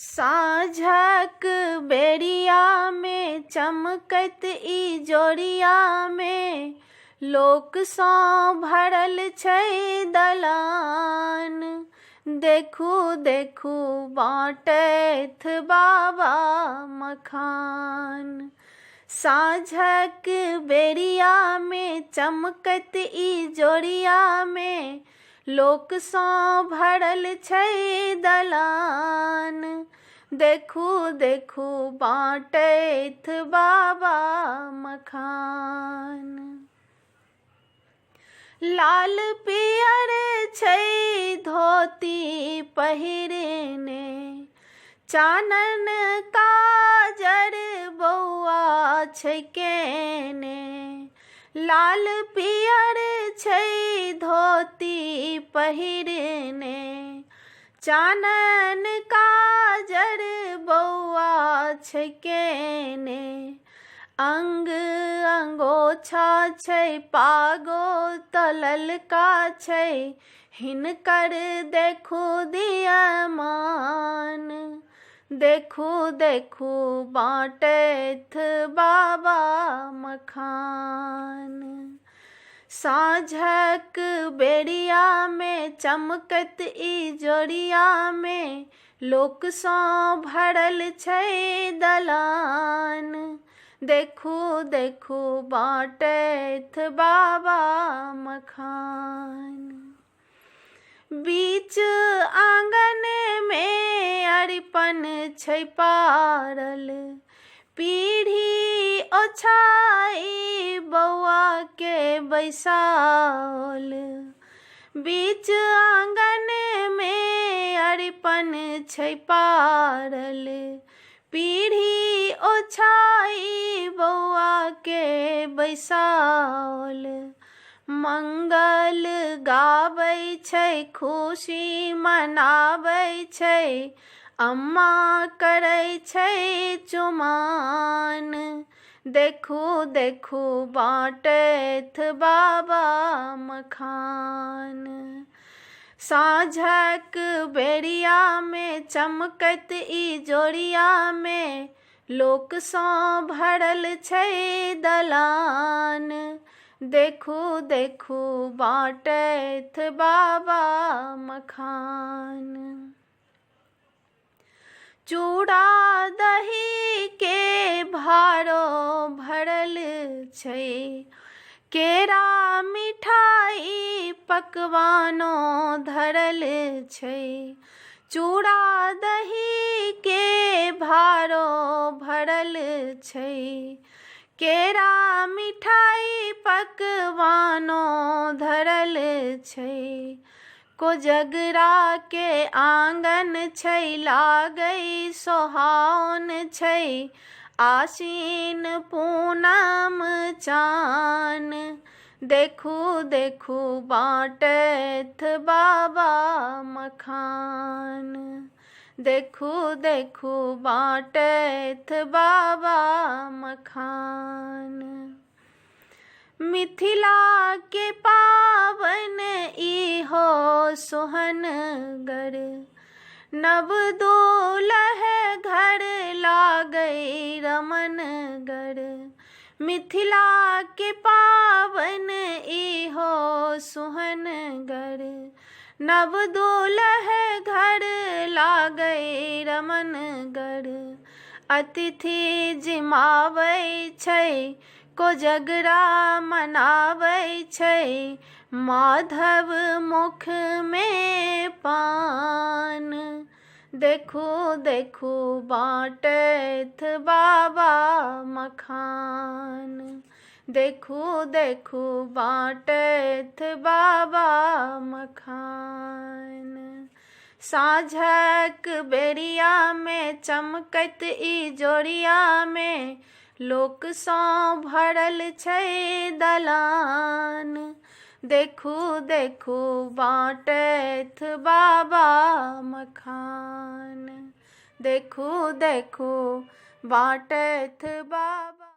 साँझक बेरिया में चमकैत इजोरिया में लोक सँ भरल छै दलान। देखू देखू बाँटैथ बाबा मखान। साँझक बेरिया में चमकैत इजोरिया में लोक सँ भरल छै दलान। देखू देखू बाँटैथ बाबा मखान। लाल पियर छै धोती पहिरने, चानन काजर बौआ छै केने। लाल पियर छै धोती पहिरने, चानन काजर बौआ छै केने। अंग अंगोछा छै पागो तलल का छै, हिनकर देखू दियमान। देखू देखू बाँटैथ बाबा मखान। साँझक बेरिया में चमकैत इजोरिया में लोक सँ भरल छै दलान। देखू देखू बाँटैथ बाबा मखान। बीच आंगन में अरिपन छै पारल, पीढ़ी ओछाई बौआ के बैसाओल। बीच आंगन में अरिपन छै पारल, पीढ़ी ओछाई बौआ के बैसाओल। मंगल गाबै छै खुशी मनाबै छै, अम्मा करै छै चुमान। देखू देखू बाँटैथ बाबा मखान। साँझक बेरिया में चमकैत इजोरिया में लोक सँ भरल छै दलान। देखू देखू बाँटैथ बाबा मखान। चूड़ा दही के भारो भरल छै, केरा मिठाई पकवानो धरल छै। चूड़ा दही के भारो भरल छै, केरा मिठाई पकवानो धरल छै। कोजगरा के आंगन छै लागै सोहावन छै, आसीन पूनम चान। देखू देखू बाँटैथ बाबा मखान। देखू देखू बाँटैथ बाबा मखान। मिथिला के पावन इहो सोहनगर, नव दुल्ह घर लागै रमनगर। मिथिला के पावन इहो सोहनगर, नव दुल्ह घर लागै रमनगर। अतिथि जिमाबै छै कोजगरा मनाबै छै, माधव मुख में पान। देखू देखू बाँटैथ बाबा मखान। देखू देखू बाँटैथ बाबा मखान। साँझक बेरिया में चमकैत इजोरिया में लोक सँ भरल छै दलान। देखू देखू बाँटैथ बाबा मखान। देखू देखू बाँटैथ बाबा।